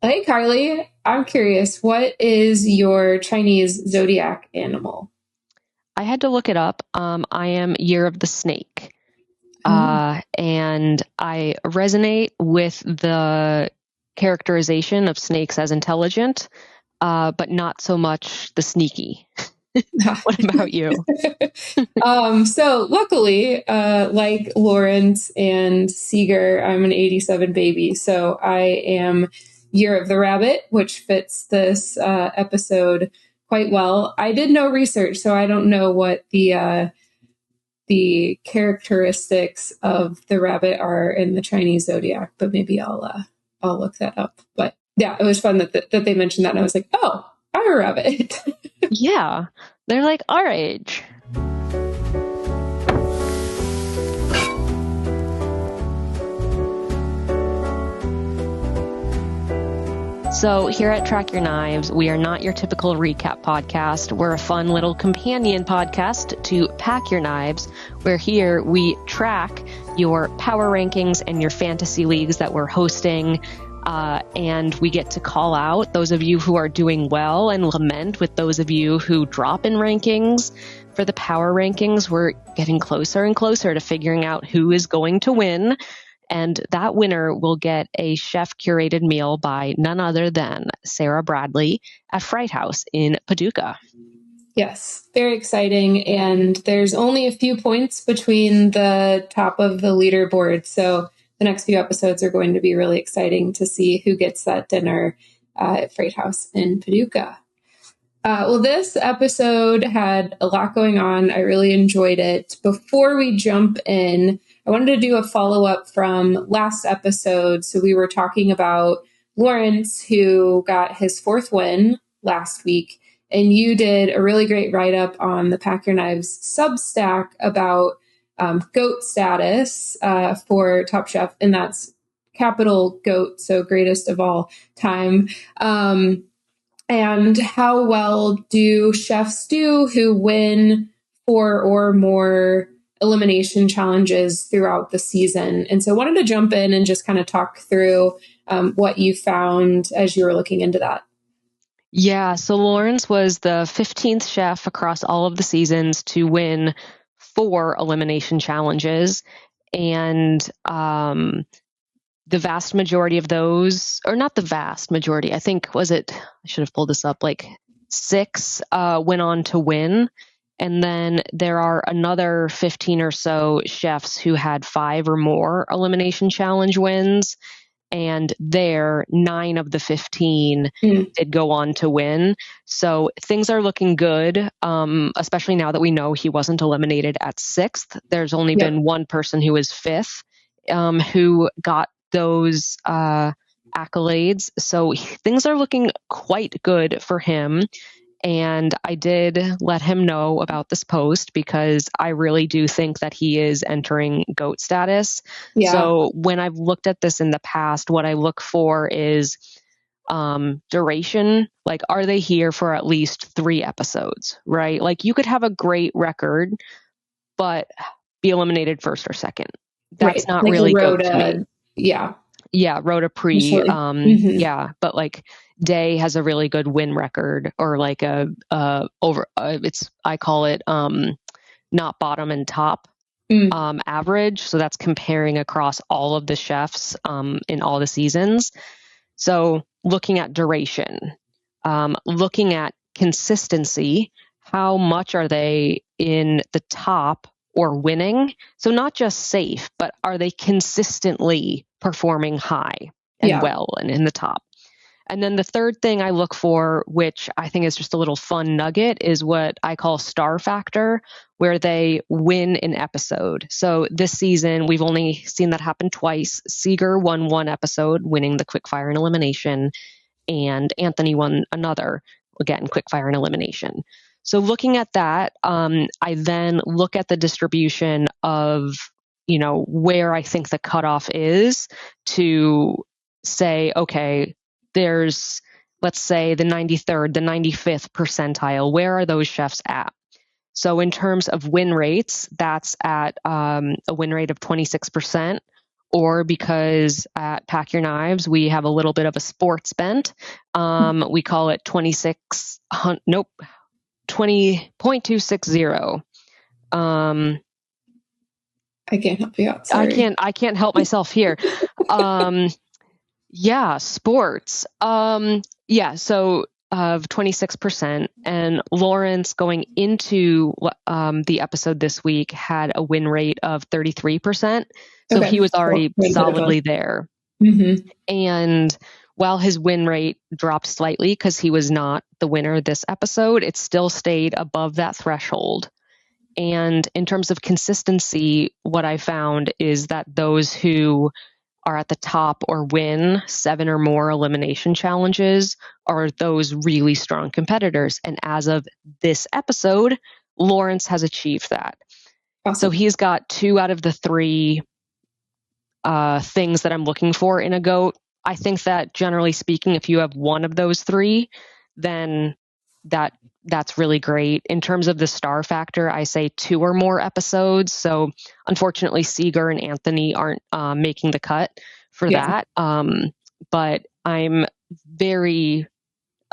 Hey, Carly, I'm curious, what is your Chinese zodiac animal? I had to look it up. I am Year of the Snake. Oh. And I resonate with the characterization of snakes as intelligent, but not so much the sneaky. What about you? So luckily, like Lawrence and Seeger, I'm an 87 baby. So I am Year of the Rabbit, which fits this episode quite well. I did no research, so I don't know what the characteristics of the rabbit are in the Chinese zodiac, but maybe I'll look that up. But yeah, it was fun that they mentioned that, and I was like, oh, I'm a rabbit. Yeah, they're like our age. So, here at Track Your Knives, we are not your typical recap podcast. We're a fun little companion podcast to Pack Your Knives, where here we track your power rankings and your fantasy leagues that we're hosting. And we get to call out those of you who are doing well and lament with those of you who drop in rankings. For the power rankings, we're getting closer and closer to figuring out who is going to win. And that winner will get a chef-curated meal by none other than Sara Bradley at Fright House in Paducah. Yes, very exciting. And there's only a few points between the top of the leaderboard. So the next few episodes are going to be really exciting to see who gets that dinner at Fright House in Paducah. Well, this episode had a lot going on. I really enjoyed it. Before we jump in, I wanted to do a follow-up from last episode. So we were talking about Lawrence, who got his fourth win last week. And you did a really great write-up on the Pack Your Knives Substack about GOAT status for Top Chef. And that's capital GOAT, so greatest of all time. And how well do chefs do who win four or more elimination challenges throughout the season? And so I wanted to jump in and just kind of talk through what you found as you were looking into that. Yeah, so Lawrence was the 15th chef across all of the seasons to win 4 elimination challenges. And the vast majority of those, or not the vast majority, I think, I should have pulled this up, like 6 went on to win. And then there are another 15 or so chefs who had 5 or more elimination challenge wins. And 9 of the 15 did go on to win. So things are looking good, especially now that we know he wasn't eliminated at 6th. There's only been one person who was 5th who got those accolades. So things are looking quite good for him. And I did let him know about this post because I really do think that he is entering GOAT status. Yeah. So when I've looked at this in the past, what I look for is duration. Like, are they here for at least 3 episodes, right? Like, you could have a great record, but be eliminated first or second. That's not like really GOAT to me. Yeah, Rhoda Pre. Yeah, but like Day has a really good win record, or like I call it not bottom and top average. So that's comparing across all of the chefs in all the seasons. So looking at duration, looking at consistency, how much are they in the top or winning? So not just safe, but are they consistently performing high and well and in the top? And then the third thing I look for, which I think is just a little fun nugget, is what I call star factor, where they win an episode. So this season, we've only seen that happen twice. Seeger won 1 episode, winning the Quickfire and elimination, and Anthony won another, again, Quickfire and elimination. So looking at that, I then look at the distribution of, where I think the cutoff is to say, okay, there's, let's say, the 93rd, the 95th percentile. Where are those chefs at? So in terms of win rates, that's at a win rate of 26%, or because at Pack Your Knives, we have a little bit of a sports bent. We call it 20.260. I can't help you out. Sorry. I can't help myself here. Yeah, sports. So of 26%, and Lawrence going into the episode this week had a win rate of 33%. So he was already solidly there. Mm-hmm. And while his win rate dropped slightly because he was not the winner this episode, it still stayed above that threshold. And in terms of consistency, what I found is that those who are at the top or win 7 or more elimination challenges are those really strong competitors. And as of this episode, Lawrence has achieved that. Awesome. So he's got 2 out of the 3 things that I'm looking for in a goat. I think that generally speaking, if you have one of those 3, then that's really great. In terms of the star factor, I say 2 or more episodes. So unfortunately, Seeger and Anthony aren't making the cut for that. But I'm very,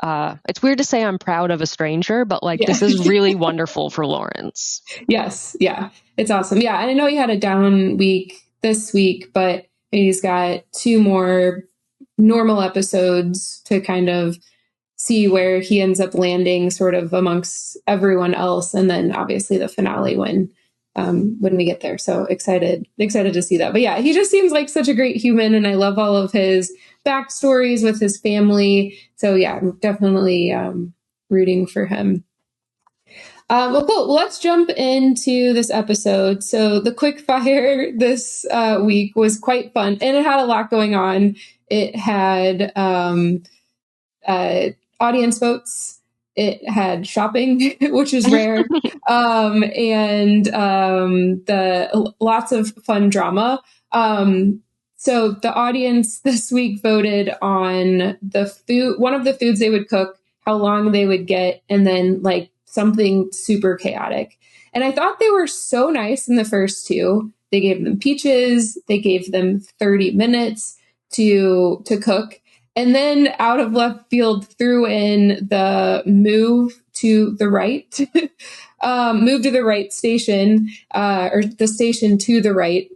it's weird to say I'm proud of a stranger, but this is really wonderful for Lawrence. Yes. Yeah. It's awesome. Yeah. And I know he had a down week this week, but he's got 2 more normal episodes to kind of see where he ends up landing sort of amongst everyone else. And then obviously the finale when we get there. So excited to see that. But yeah, he just seems like such a great human. And I love all of his backstories with his family. So yeah, I'm definitely rooting for him. Well, cool. Let's jump into this episode. So the Quickfire this week was quite fun, and it had a lot going on. It had audience votes. It had shopping, which is rare, and the lots of fun drama. So the audience this week voted on the food, one of the foods they would cook, how long they would get, and then something super chaotic. And I thought they were so nice in the first 2. They gave them peaches. They gave them 30 minutes to cook. And then out of left field threw in the move to the right, move to the right station, or the station to the right.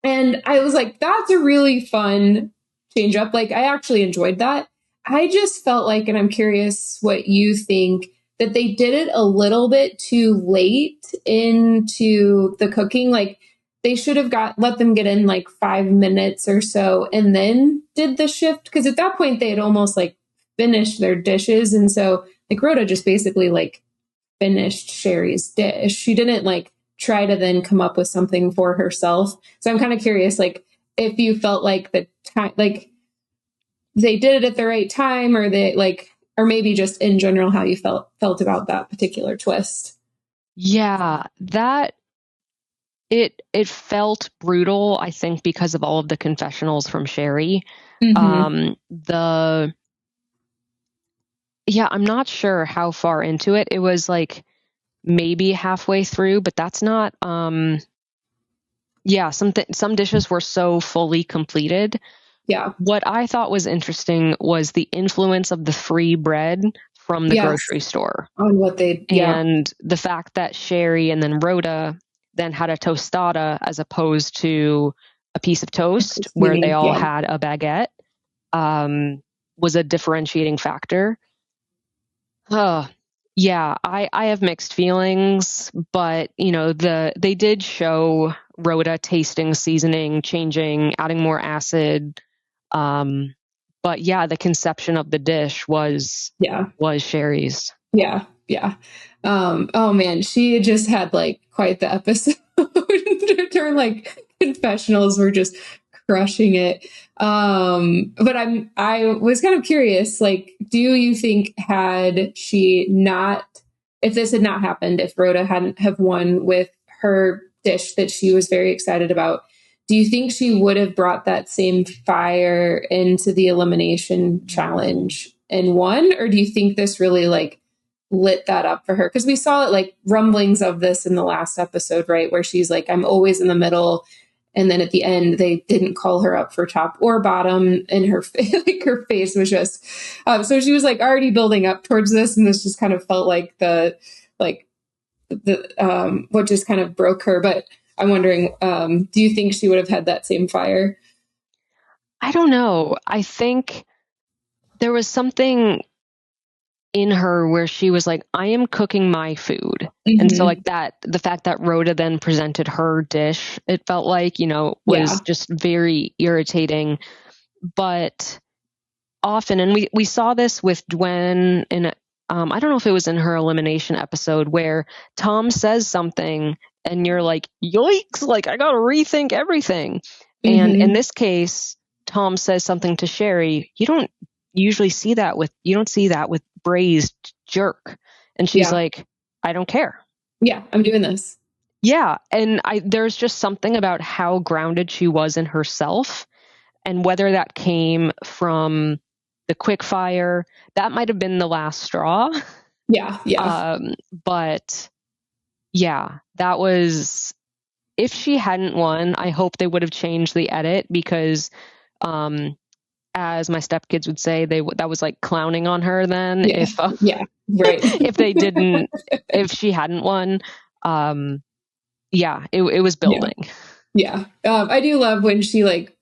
And I was like, that's a really fun change up. I actually enjoyed that. I just felt like, and I'm curious what you think, that they did it a little bit too late into the cooking. They should have let them get in 5 minutes or so and then did the shift. Because at that point they had almost finished their dishes. And so Rhoda just basically finished Sherry's dish. She didn't try to then come up with something for herself. So I'm kind of curious, if you felt the time, they did it at the right time, or they or maybe just in general, how you felt about that particular twist. Yeah, it felt brutal, I think, because of all of the confessionals from Sherry. Mm-hmm. I'm not sure how far into it. It was maybe halfway through, but that's not, some dishes were so fully completed. Yeah. What I thought was interesting was the influence of the free bread from the grocery store on what they, and the fact that Sherry and then Rhoda then had a tostada as opposed to a piece of toast where they all had a baguette, was a differentiating factor. I have mixed feelings, but they did show Rhoda tasting seasoning, changing, adding more acid. But the conception of the dish was Sherry's. Yeah. Yeah. Oh man, she just had quite the episode. Her confessionals were just crushing it. But I was kind of curious, do you think if this had not happened, if Rhoda hadn't have won with her dish that she was very excited about, do you think she would have brought that same fire into the elimination challenge and won? Or do you think this really lit that up for her? Because we saw it rumblings of this in the last episode, right? Where she's I'm always in the middle. And then at the end, they didn't call her up for top or bottom, and her like her face was just so she was like already building up towards this, and this just kind of felt like the what just kind of broke her. But I'm wondering, do you think she would have had that same fire? I don't know. I think there was something in her where she was like, I am cooking my food. Mm-hmm. And so like that, the fact that Rhoda then presented her dish, it felt like, was just very irritating. But often, and we saw this with Gwen in, I don't know if it was in her elimination episode, where Tom says something and you're like, yikes, like I got to rethink everything. Mm-hmm. And in this case, Tom says something to Sherry. You don't see that with braised jerk. And she's like, I don't care. Yeah, I'm doing this. Yeah. And there's just something about how grounded she was in herself, and whether that came from the Quickfire, that might have been the last straw. Yeah. But yeah, that was, if she hadn't won, I hope they would have changed the edit, because as my stepkids would say, that was like clowning on her then. Yeah. Right. if she hadn't won. It was building. Yeah. I do love when she like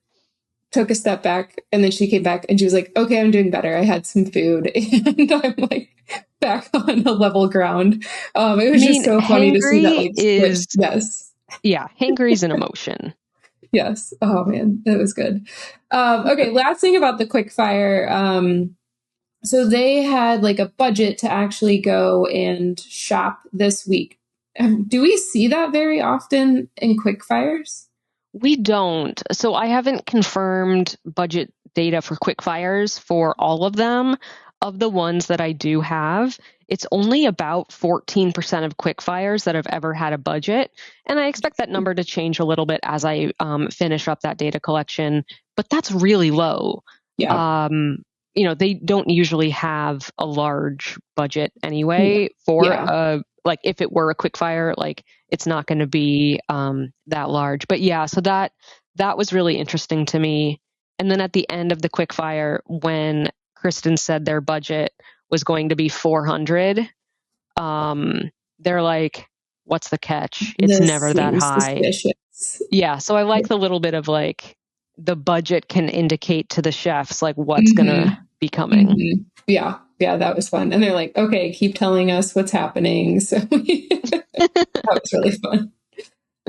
took a step back and then she came back and she was like, okay, I'm doing better. I had some food and I'm like back on a level ground. It was just so funny to see that like switch. Yes. Yeah. Hangry's an emotion. Yes. Oh man, that was good. Okay. Last thing about the Quickfire. So they had like a budget to actually go and shop this week. Do we see that very often in Quickfires? We don't. So I haven't confirmed budget data for Quickfires for all of them. Of the ones that I do have, it's only about 14% of Quickfires that have ever had a budget. And I expect that number to change a little bit as I finish up that data collection. But that's really low. Yeah. They don't usually have a large budget anyway for like if it were a Quickfire, like it's not going to be that large. But yeah, so that was really interesting to me. And then at the end of the Quickfire, when Kristen said their budget was going to be 400, they're like, what's the catch? It's never that high. Suspicious. Yeah, so I like the little bit of like the budget can indicate to the chefs like what's gonna be coming. Mm-hmm. Yeah, that was fun. And they're like, okay, keep telling us what's happening. So that was really fun.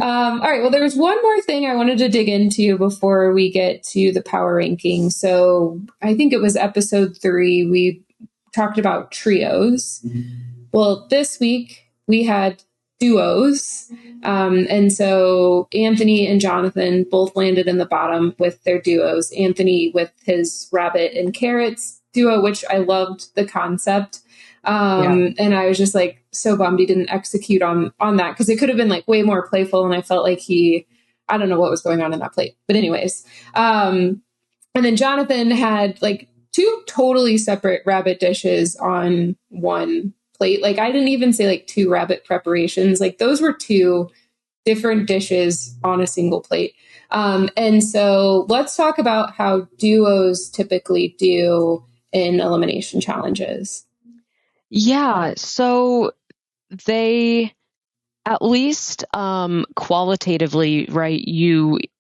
All right, well, there was one more thing I wanted to dig into before we get to the power ranking. So I think it was episode 3, we talked about trios. Mm-hmm. Well, this week we had duos. And so Anthony and Jonathan both landed in the bottom with their duos. Anthony with his rabbit and carrots duo, which I loved the concept. And I was just like so bummed he didn't execute on that, because it could have been like way more playful. And I felt like I don't know what was going on in that plate. But anyways, and then Jonathan had like 2 totally separate rabbit dishes on one plate. Like I didn't even say like 2 rabbit preparations. Like those were 2 different dishes on a single plate. And so let's talk about how duos typically do in elimination challenges. Yeah, so they, at least qualitatively, right,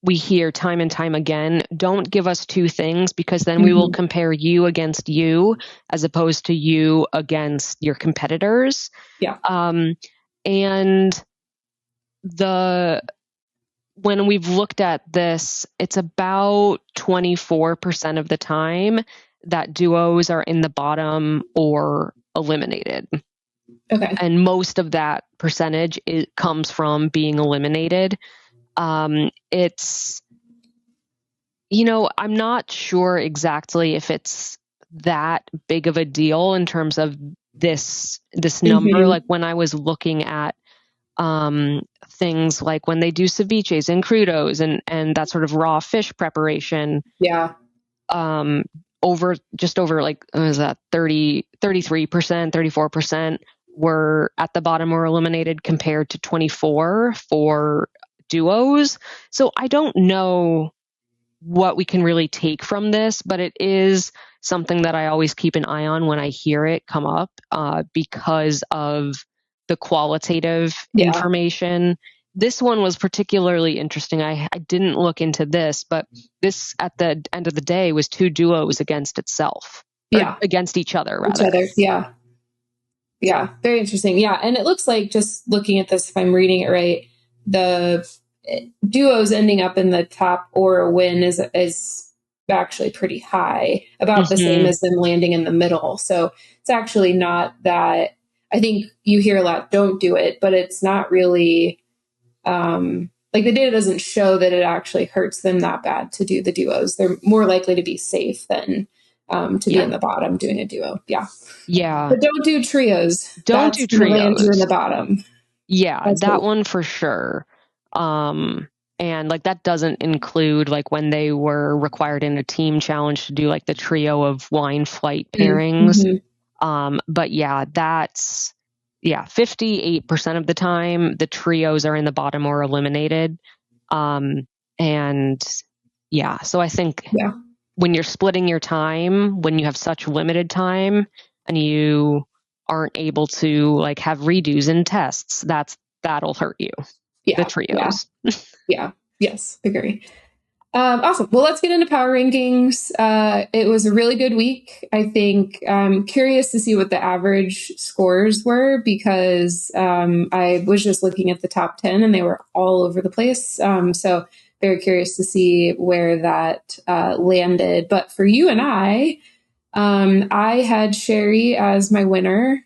we hear time and time again, don't give us 2 things, because then we will compare you against you as opposed to you against your competitors. Yeah. And when we've looked at this, it's about 24% of the time that duos are in the bottom or eliminated. Okay. And most of that percentage comes from being eliminated. It's, I'm not sure exactly if it's that big of a deal in terms of this number. Like when I was looking at things like when they do ceviches and crudos and that sort of raw fish preparation. Yeah. Over like, what was that, 33%, 34% were at the bottom or eliminated, compared to 24 for duos. So I don't know what we can really take from this, but it is something that I always keep an eye on when I hear it come up, because of the qualitative information. This one was particularly interesting. I didn't look into this, but this at the end of the day was 2 duos against itself. Yeah. Against each other, rather. Each other. Yeah. Yeah. Very interesting. Yeah. And it looks like, just looking at this, if I'm reading it right, the duos ending up in the top or a win is actually pretty high, about the same as them landing in the middle. So it's actually not that. I think you hear a lot, don't do it, but it's not really, like, the data doesn't show that it actually hurts them that bad to do the duos. They're more likely to be safe than to be in the bottom doing a duo. Yeah. Yeah. But don't do trios. Don't do trios. Land you in the bottom. Yeah, that one for sure. And like that doesn't include like when they were required in a team challenge to do like the trio of wine flight pairings. But yeah, that's 58% of the time the trios are in the bottom or eliminated. And yeah, so I think when you're splitting your time, when you have such limited time and you aren't able to like have redos and tests, that'll hurt you. The trios. Yes, agree. Awesome. Well, let's get into power rankings. It was a really good week. I think I'm curious to see what the average scores were, because I was just looking at the top 10 and they were all over the place. So very curious to see where that landed. But for you and I had Sherry as my winner.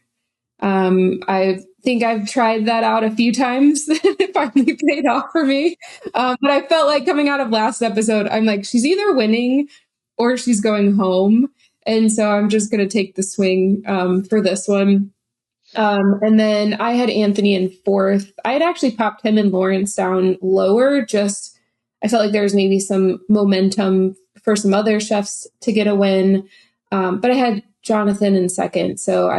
I think I've tried that out a few times. It finally paid off for me. But I felt like coming out of last episode, I'm like, she's either winning or she's going home. And so I'm just going to take the swing for this one. And then I had Anthony in fourth. I had actually popped him and Lawrence down lower. Just, I felt like there was maybe some momentum for some other chefs to get a win. But I had Jonathan in second. So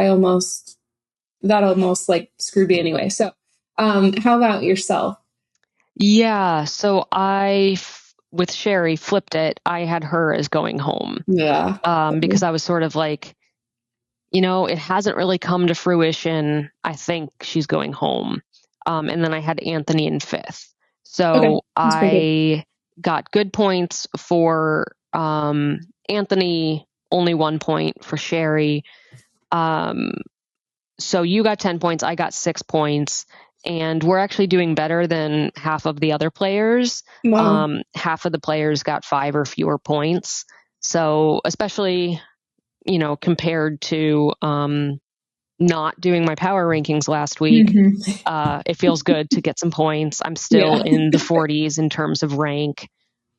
that almost like screwed me anyway. So how about yourself? Yeah. So with Sherry, flipped it. I had her as going home. Yeah. Because I was sort of like, it hasn't really come to fruition. I think she's going home. And then I had Anthony in fifth. So I got good points for Anthony, only 1 point for Sherry. So you got 10 points, I got 6 points, and we're actually doing better than half of the other players. Wow. Half of the players got 5 or fewer points. So especially, compared to not doing my power rankings last week, it feels good to get some points. I'm still in the 40s in terms of rank.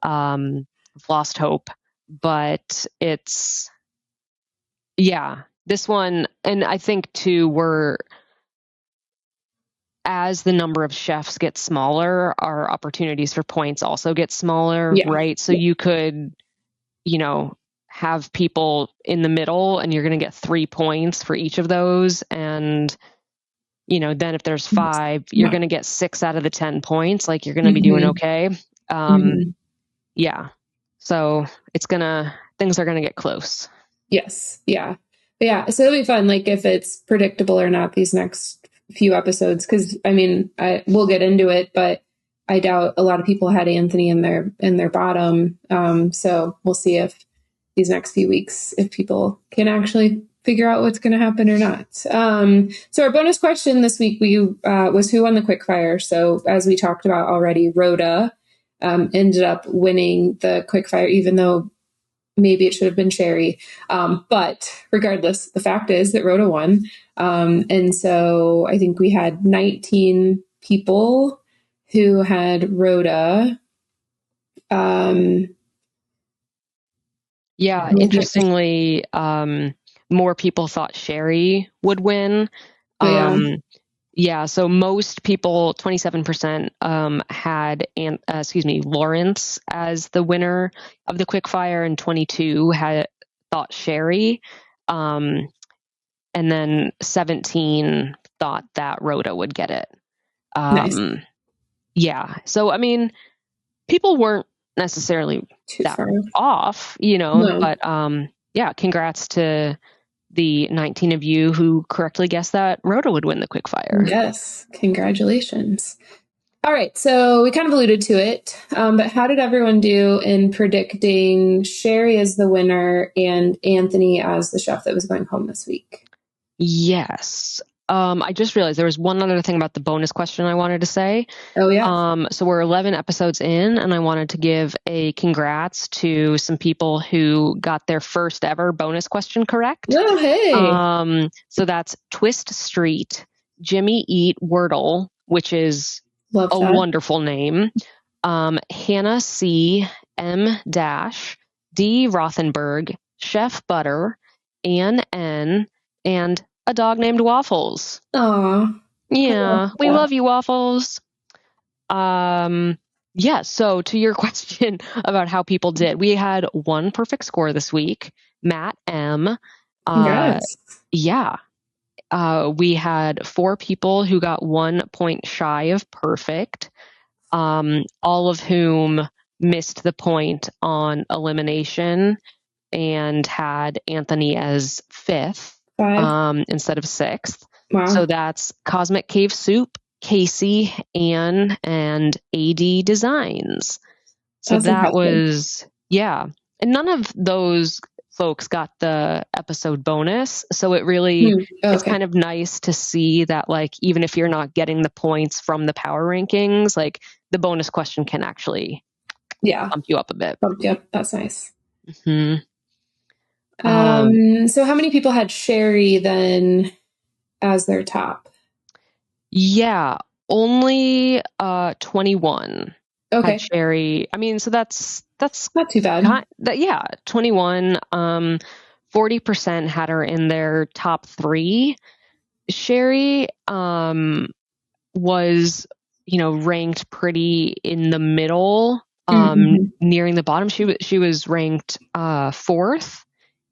I've lost hope, but it's, this one, and I think too, as the number of chefs gets smaller, our opportunities for points also get smaller, right? So you could, have people in the middle and you're going to get 3 points for each of those. And, then if there's 5, you're going to get 6 out of the 10 points. Like you're going to be doing okay. Yeah. So things are going to get close. Yes. Yeah. But yeah. So it'll be fun. Like if it's predictable or not, these next few episodes. Cause I mean, we'll get into it, but I doubt a lot of people had Anthony in their bottom. So we'll see if these next few weeks, if people can actually figure out what's going to happen or not. So our bonus question this week was who won the Quickfire. So as we talked about already, Rhoda ended up winning the Quickfire, even though maybe it should have been Sherry. But regardless, the fact is that Rhoda won. And so I think we had 19 people who had Rhoda. Interestingly, more people thought Sherry would win. So most people, 27%, had Lawrence as the winner of the Quickfire, and 22 had thought Sherry, and then 17 thought that Rhoda would get it. Nice. Yeah. So, I mean, people weren't necessarily Too that far off, No. but yeah, congrats to the 19 of you who correctly guessed that Rhoda would win the Quickfire. Yes. Congratulations. All right. So we kind of alluded to it, but how did everyone do in predicting Sherry as the winner and Anthony as the chef that was going home this week? Yes. I just realized there was one other thing about the bonus question I wanted to say. Oh, yeah. So we're 11 episodes in, and I wanted to give a congrats to some people who got their first ever bonus question correct. Oh, hey. So that's Twist Street, Jimmy Eat Wordle, which is Love a that. wonderful name. Hannah C. M. Dash, D. Rothenberg, Chef Butter, Ann N., and a dog named Waffles. Aw. Yeah, we love you, Waffles. Yeah, so to your question about how people did, we had one perfect score this week. Matt M. Congrats. Yeah. We had 4 people who got 1 point shy of perfect, all of whom missed the point on elimination and had Anthony as 5th 5. instead of 6th. Wow. So that's Cosmic Cave Soup, Casey, Anne, and AD Designs. So That's that impressive. was, yeah. And none of those folks got the episode bonus. So it really, it's kind of nice to see that, like, even if you're not getting the points from the power rankings, like the bonus question can actually bump you up a bit. Bump you up. That's nice. Mm-hmm. So how many people had Sherry then as their top? Yeah, only 21 Okay. had Sherry. I mean, so that's not too bad. Yeah, 21. 40% had her in their top 3. Sherry was, ranked pretty in the middle, nearing the bottom. She was ranked 4th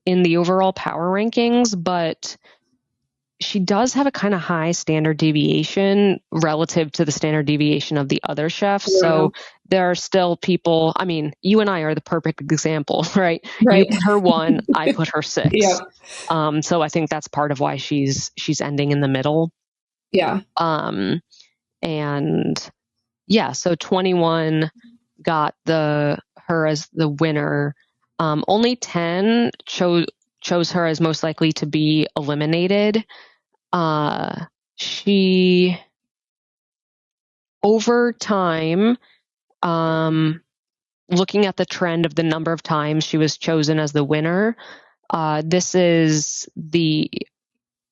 in the overall power rankings, but she does have a kind of high standard deviation relative to the standard deviation of the other chefs. Yeah. So there are still people, I mean, you and I are the perfect example, right? You put her 1, I put her 6. Yeah. So I think that's part of why she's ending in the middle. Yeah. And yeah, so 21 got her as the winner. Only 10 chose her as most likely to be eliminated. She, over time, looking at the trend of the number of times she was chosen as the winner, this is the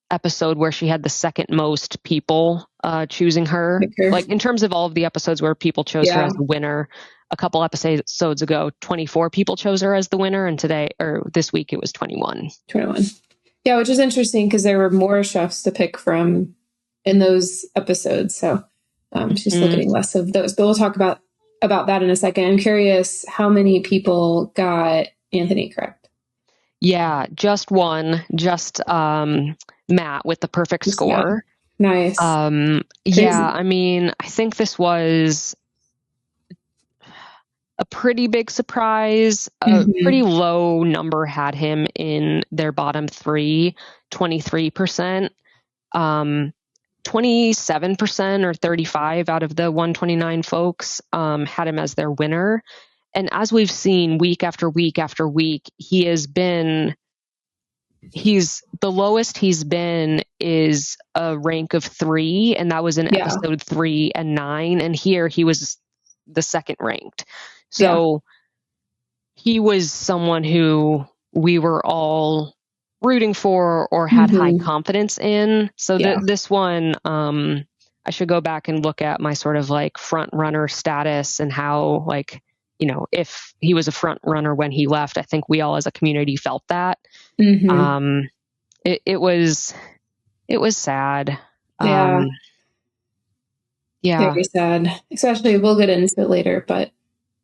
episode where she had the second most people choosing her. Like, in terms of all of the episodes where people chose her as the winner, a couple episodes ago, 24 people chose her as the winner, and this week it was 21. 21. Yeah, which is interesting because there were more chefs to pick from in those episodes. So she's still getting less of those. But we'll talk about that in a second. I'm curious how many people got Anthony correct. Yeah, just one. Just Matt with the perfect score. Nice. Yeah, I mean, I think this was a pretty big surprise. A pretty low number had him in their bottom 3, 23%. 27% or 35 out of the 129 folks had him as their winner. And as we've seen week after week after week, he's the lowest he's been is a rank of 3, and that was in episode 3 and 9. And here he was the second ranked. So he was someone who we were all rooting for or had high confidence in. So this one, I should go back and look at my sort of like front runner status and how, like, if he was a front runner when he left. I think we all as a community felt that. It was sad. Yeah. Yeah. Very sad. Especially, we'll get into it later, but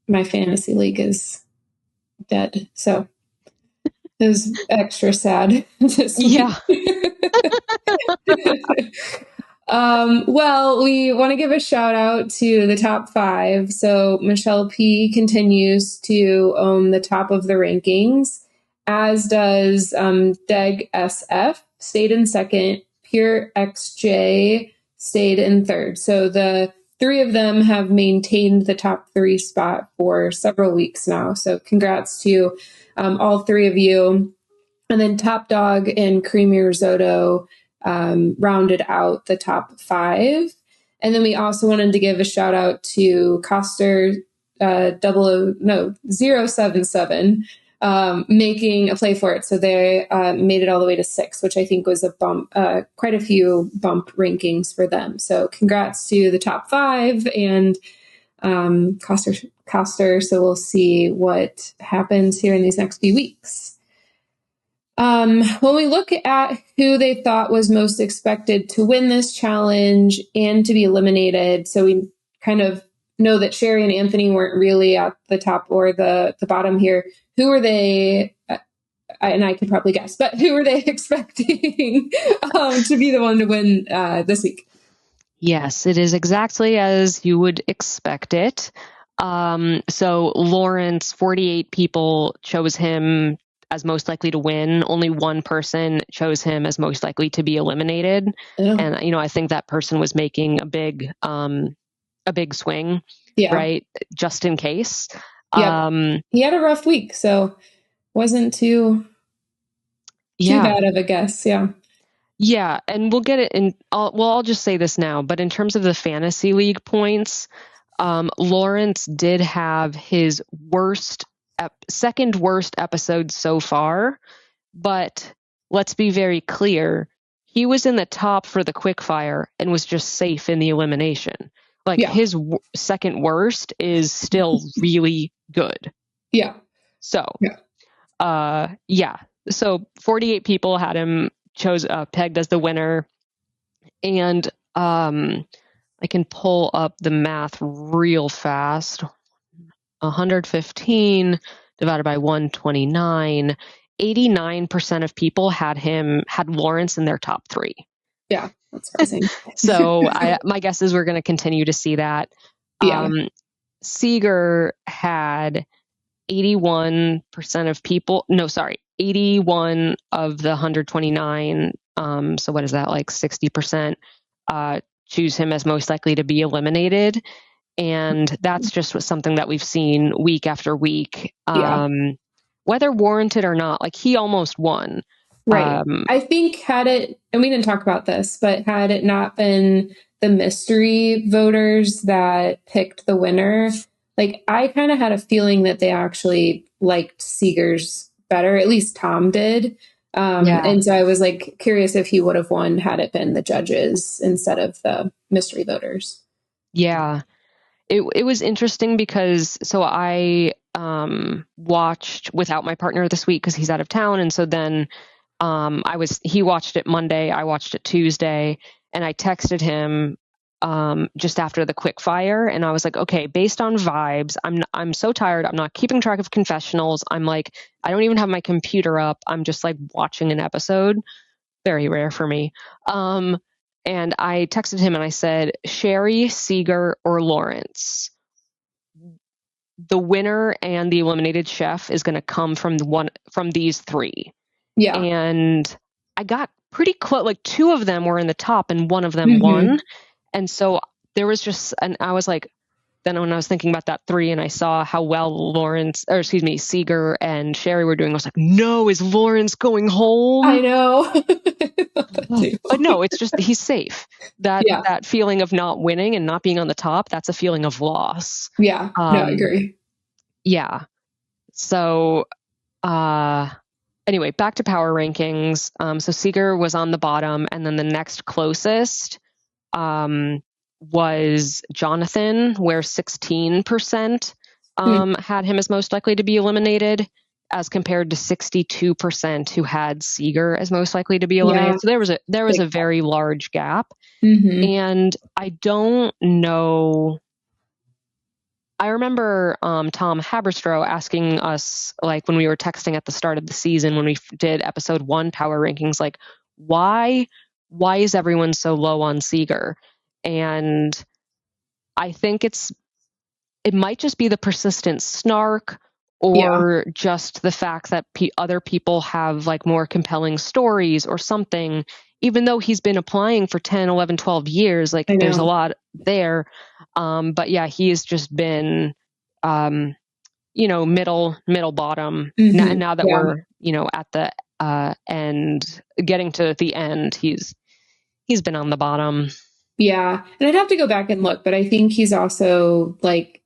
my fantasy league is dead. So it was extra sad. Yeah. Well, we want to give a shout out to the top 5. So Michelle P continues to own the top of the rankings, as does Deg SF, stayed in second. Pure XJ stayed in third. So the 3 of them have maintained the top 3 spot for several weeks now. So congrats to all 3 of you. And then Top Dog and Creamy Risotto rounded out the top 5. And then we also wanted to give a shout out to Coster 077 making a play for it. So they made it all the way to 6, which I think was a bump, quite a few bump rankings for them. So congrats to the top 5 and Coster. So we'll see what happens here in these next few weeks. When we look at who they thought was most expected to win this challenge and to be eliminated, so we kind of know that Sherry and Anthony weren't really at the top or the bottom here. Who were they? And I could probably guess, but who were they expecting to be the one to win this week? Yes, it is exactly as you would expect it. So Lawrence, 48 people chose him as most likely to win. Only one person chose him as most likely to be eliminated. Oh. And, I think that person was making a big swing, right? Just in case. Yeah. He had a rough week, so wasn't too bad of a guess. Yeah. Yeah. And we'll get it in. I'll just say this now, but in terms of the fantasy league points, Lawrence did have his second worst episode so far, but let's be very clear. He was in the top for the Quickfire and was just safe in the elimination. His second worst is still really good. Yeah. So, So 48 people had him pegged as the winner. And I can pull up the math real fast. 115 divided by 129. 89% of people had Lawrence in their top 3. Yeah, that's surprising. So my guess is we're going to continue to see that. Yeah. Seeger had 81% of people. No, sorry, 81 of the 129. So what is that, like 60%? Choose him as most likely to be eliminated. And that's just something that we've seen week after week, whether warranted or not. Like, he almost won. Right. I think had it, and we didn't talk about this, but had it not been the mystery voters that picked the winner, like, I kind of had a feeling that they actually liked Seeger's better. At least Tom did. And so I was like curious if he would have won had it been the judges instead of the mystery voters. Yeah. It was interesting because I watched without my partner this week because he's out of town. And so then he watched it Monday, I watched it Tuesday, and I texted him just after the Quickfire, and I was like, okay, based on vibes, I'm so tired. I'm not keeping track of confessionals. I'm like, I don't even have my computer up. I'm just like watching an episode. Very rare for me. And I texted him and I said, Sherry, Seeger, or Lawrence? The winner and the eliminated chef is going to come from these 3. Yeah. And I got pretty close. Like, 2 of them were in the top and 1 of them won. And so there was just, and I was like, then when I was thinking about that 3 and I saw how well Seeger and Sherry were doing, I was like, no, is Lawrence going home? I know. But no, it's just, he's safe. That feeling of not winning and not being on the top, that's a feeling of loss. Yeah, no, I agree. Yeah. So, anyway, back to power rankings. So Seeger was on the bottom, and then the next closest was Jonathan, where 16% had him as most likely to be eliminated, as compared to 62% who had Seeger as most likely to be eliminated. So there was a very large gap. And I don't know. I remember Tom Haberstroh asking us, like, when we were texting at the start of the season, when we did episode 1 power rankings, like, why why is everyone so low on Seeger? And I think it might just be the persistent snark, or just the fact that other people have like more compelling stories or something, even though he's been applying for 10, 11, 12 years, like there's a lot there. But yeah, he has just been, middle bottom. Now that we're, at the end, getting to the end, he's been on the bottom. Yeah. And I'd have to go back and look, but I think he's also like,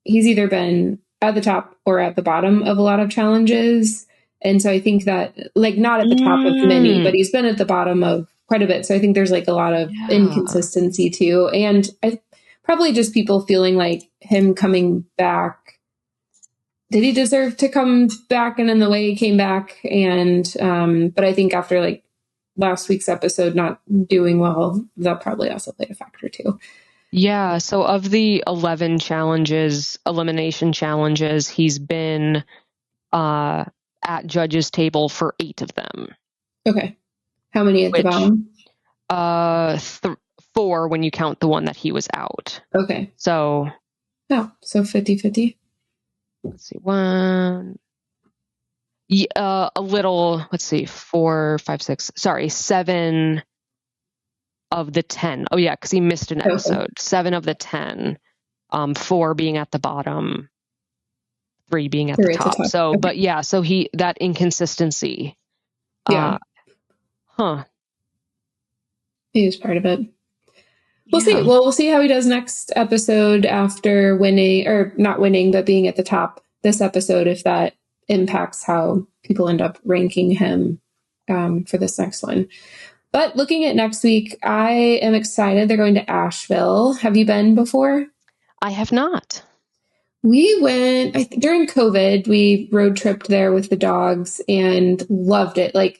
he's either been at the top or at the bottom of a lot of challenges. And so I think that, like, not at the top of many, but he's been at the bottom of quite a bit. So I think there's like a lot of inconsistency too. And probably just people feeling like him coming back. Did he deserve to come back? And in the way he came back. And, but I think after like last week's episode not doing well, that probably also played a factor too. Yeah. So of the 11 elimination challenges, he's been at judges' table for 8 of them. Okay. How many at the bottom? 4 when you count the one that he was out. Okay. So 50-50. Let's see, a little, let's see, 4, 5, 6, sorry, 7 of the 10. Oh yeah, because he missed an episode. 7 of the 10, 4 being at the bottom, 3 being at the top. So, okay. But yeah, so that inconsistency. Yeah. He was part of it. We'll see. Well, we'll see how he does next episode after winning, or not winning, but being at the top this episode, if that impacts how people end up ranking him for this next one. But looking at next week, I am excited. They're going to Asheville. Have you been before? I have not. We went, during COVID, we road tripped there with the dogs and loved it. Like,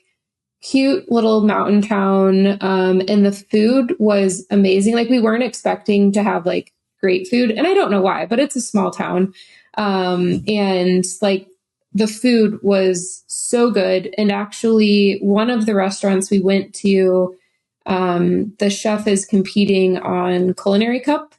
cute little mountain town. And the food was amazing. Like, we weren't expecting to have like great food, and I don't know why, but it's a small town. And like, the food was so good. And actually, one of the restaurants we went to, the chef is competing on Culinary Cup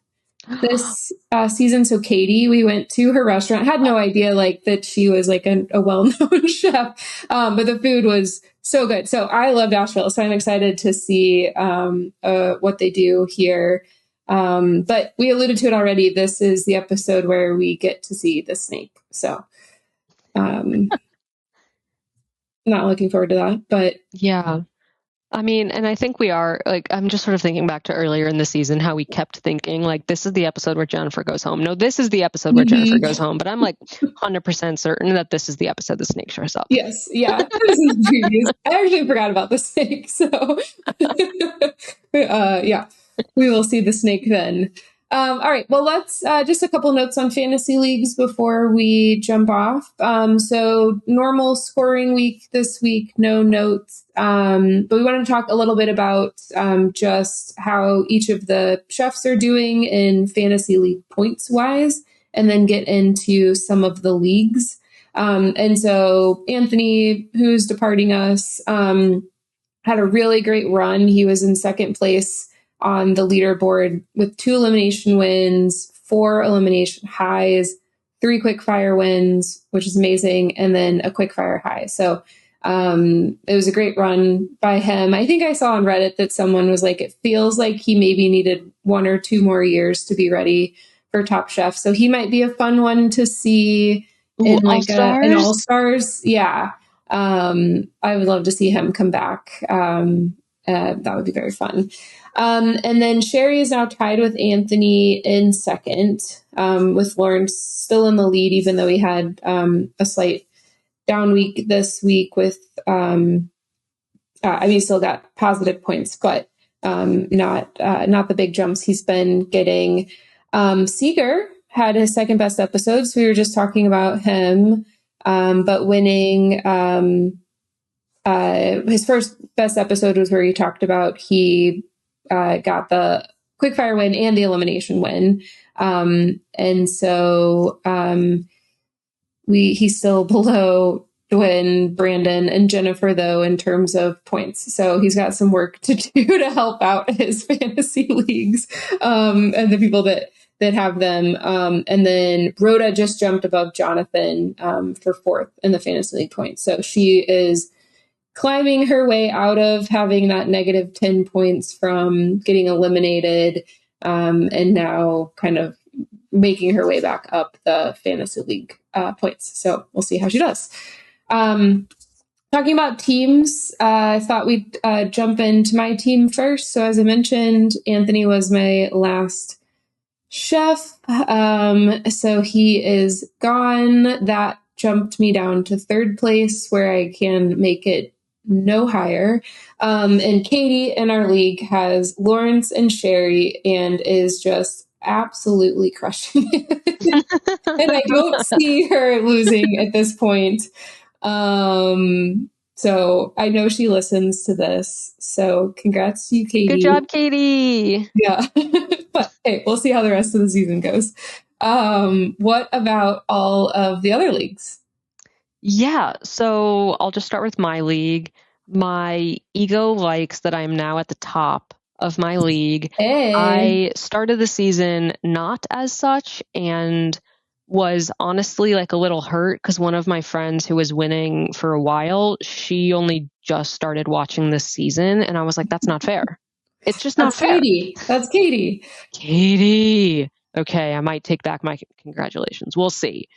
this season. So Katie, we went to her restaurant, had no idea like that she was like a well-known chef. But the food was so good. So I loved Asheville. So I'm excited to see what they do here. But we alluded to it already. This is the episode where we get to see the snake. So not looking forward to that, but yeah. I mean, and I think we are, like, I'm just sort of thinking back to earlier in the season, how we kept thinking, like, this is the episode where Jennifer goes home. No, this is the episode where Jennifer goes home. But I'm, like, 100% certain that this is the episode the snake shows up. Yes, yeah. This is previous. I actually forgot about the snake, so yeah, we will see the snake then. All right, well, let's just a couple notes on fantasy leagues before we jump off. So normal scoring week this week, no notes. But we want to talk a little bit about just how each of the chefs are doing in fantasy league points wise, and then get into some of the leagues. And so Anthony, who's departing us, had a really great run. He was in second place on the leaderboard with 2 elimination wins, 4 elimination highs, 3 quickfire wins, which is amazing, and then a quickfire high. So it was a great run by him. I think I saw on Reddit that someone was like, it feels like he maybe needed 1 or 2 more years to be ready for Top Chef. So he might be a fun one to see in like an All-Stars. Yeah. I would love to see him come back. That would be very fun. And then Sherry is now tied with Anthony in second, with Lawrence still in the lead, even though he had a slight down week this week with, he still got positive points, but not the big jumps he's been getting. Seeger had his second best episode, so we were just talking about him, but winning. His first best episode was where he talked about he got the quickfire win and the elimination win. And so he's still below Brandon and Jennifer, though, in terms of points. So he's got some work to do to help out his fantasy leagues and the people that have them. And then Rhoda just jumped above Jonathan for fourth in the fantasy league points. So she is climbing her way out of having that negative 10 points from getting eliminated, and now kind of making her way back up the fantasy league points. So we'll see how she does. Talking about teams, I thought we'd jump into my team first. So as I mentioned, Anthony was my last chef. So he is gone. That jumped me down to third place, where I can make it no higher. And Katie in our league has Lawrence and Sherry and is just absolutely crushing it. And I don't see her losing at this point. So I know she listens to this. So congrats to you, Katie. Good job, Katie. Yeah. But hey, we'll see how the rest of the season goes. What about all of the other leagues? Yeah, so I'll just start with my league. My ego likes that I'm now at the top of my league. Hey. I started the season not as such and was honestly like a little hurt because one of my friends who was winning for a while, she only just started watching this season. And I was like, that's not fair. It's just not fair. Katie. That's Katie. Katie. Okay, I might take back my congratulations. We'll see.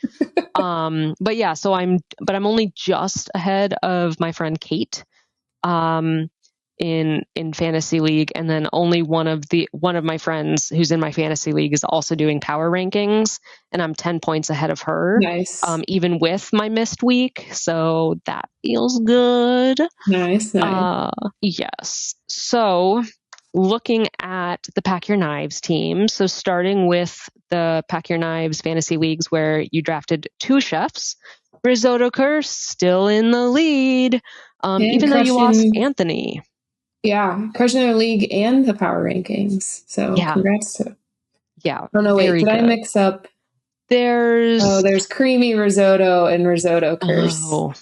But yeah, so I'm only just ahead of my friend Kate in fantasy league, and then only one of my friends who's in my fantasy league is also doing power rankings, and I'm 10 points ahead of her. Nice. Even with my missed week, so that feels good. Nice. Yes. So looking at the Pack Your Knives team, so starting with the Pack Your Knives fantasy leagues where you drafted 2 chefs, Risotto Curse still in the lead, even though you lost Anthony. Yeah, crushing their league and the power rankings. So yeah. Congrats to. Yeah. Oh no, wait, did I mix up? There's creamy risotto and Risotto Curse. Oh,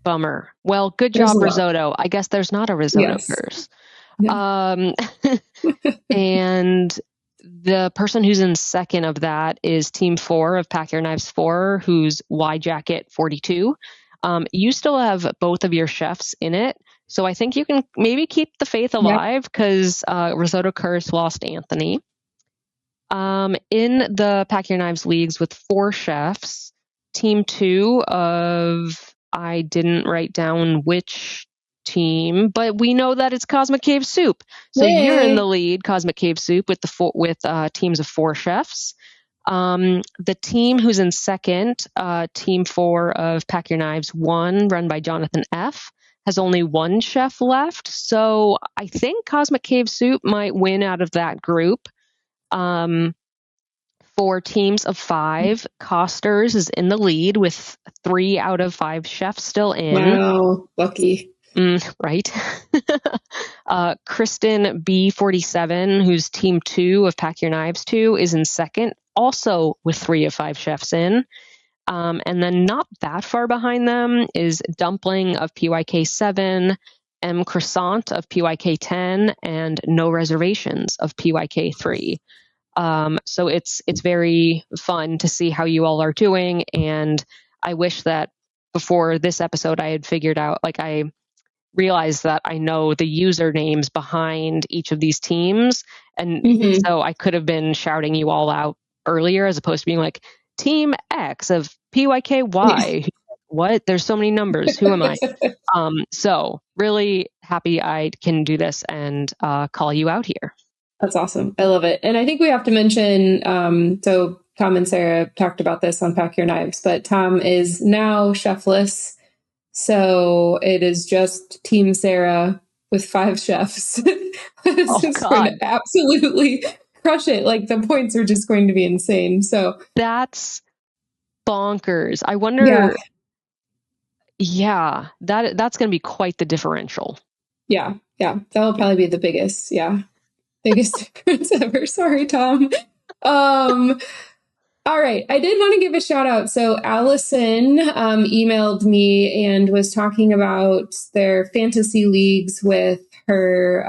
bummer. Well, good job, risotto. I guess there's not a risotto curse. No. And the person who's in second of that is Team 4 of Pack Your Knives 4, who's Y Jacket 42. You still have both of your chefs in it, so I think you can maybe keep the faith alive because Risotto Curse lost Anthony. In the Pack Your Knives leagues with 4 chefs, Team 2 of, I didn't write down which team, but we know that it's Cosmic Cave Soup. So you're in the lead, Cosmic Cave Soup, with teams of 4 chefs. The team who's in second, Team 4 of Pack Your Knives 1, run by Jonathan F., has only 1 chef left. So I think Cosmic Cave Soup might win out of that group. For teams of 5, Costers is in the lead with 3 out of 5 chefs still in. Wow, lucky. Right. Kristen B47, who's Team 2 of Pack Your Knives 2, is in second, also with 3 of 5 chefs in. And then not that far behind them is Dumpling of PYK 7, M Croissant of PYK 10, and No Reservations of PYK 3. So it's very fun to see how you all are doing. And I wish that before this episode I had figured out, I realized that I know the usernames behind each of these teams. And so I could have been shouting you all out earlier as opposed to being like, Team X of PYKY. What? There's so many numbers. Who am I? So really happy I can do this and call you out here. That's awesome. I love it. And I think we have to mention, so Tom and Sara talked about this on Pack Your Knives, but Tom is now chefless. So it is just Team Sara with 5 chefs. It's just going to absolutely crush it. The points are just going to be insane. So that's bonkers. I wonder. Yeah, that's going to be quite the differential. Yeah. That'll probably be the biggest difference ever. Sorry, Tom. All right. I did want to give a shout out. So Allison emailed me and was talking about their fantasy leagues with her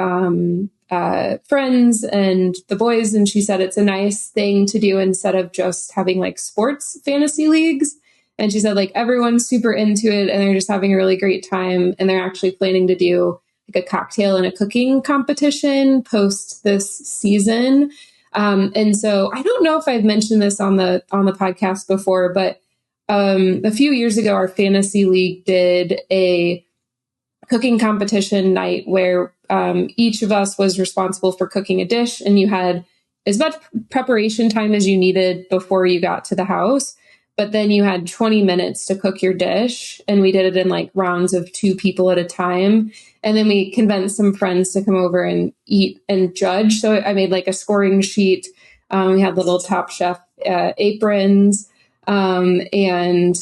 friends and the boys. And she said it's a nice thing to do instead of just having like sports fantasy leagues. And she said like everyone's super into it and they're just having a really great time. And they're actually planning to do like a cocktail and a cooking competition post this season. And so I don't know if I've mentioned this on the podcast before, but a few years ago, our fantasy league did a cooking competition night where each of us was responsible for cooking a dish, and you had as much preparation time as you needed before you got to the house. But then you had 20 minutes to cook your dish, and we did it in like rounds of 2 people at a time. And then we convinced some friends to come over and eat and judge. So I made like a scoring sheet. We had little Top Chef aprons and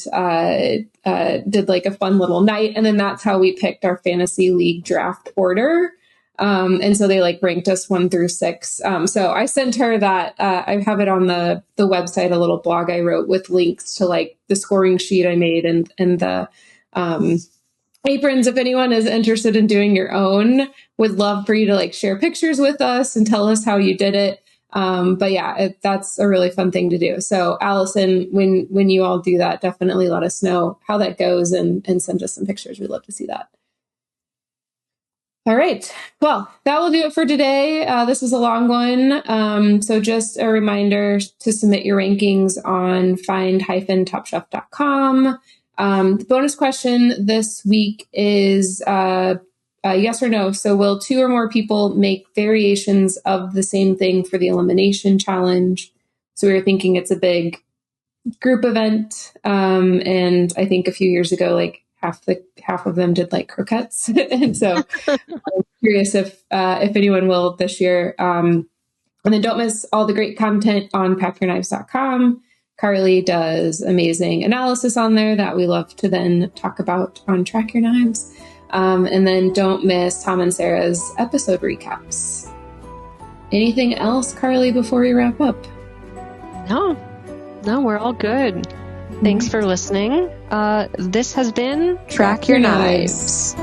did like a fun little night. And then that's how we picked our fantasy league draft order. And so they like ranked us 1 through 6. So I sent her that, I have it on the website, a little blog I wrote with links to like the scoring sheet I made and the, aprons. If anyone is interested in doing your own, would love for you to like share pictures with us and tell us how you did it. But yeah, that's a really fun thing to do. So Allison, when you all do that, definitely let us know how that goes and send us some pictures. We'd love to see that. All right. Well, that will do it for today. This was a long one. So just a reminder to submit your rankings on find-topchef.com. The bonus question this week is yes or no. So will 2 or more people make variations of the same thing for the elimination challenge? So we were thinking it's a big group event. And I think a few years ago, like half of them did like croquettes. And so I'm curious if anyone will this year. And then don't miss all the great content on packyourknives.com. Carly does amazing analysis on there that we love to then talk about on Track Your Knives. And then don't miss Tom and Sarah's episode recaps. Anything else, Carly, before we wrap up? No, we're all good. Thanks for listening. This has been Track Your Knives.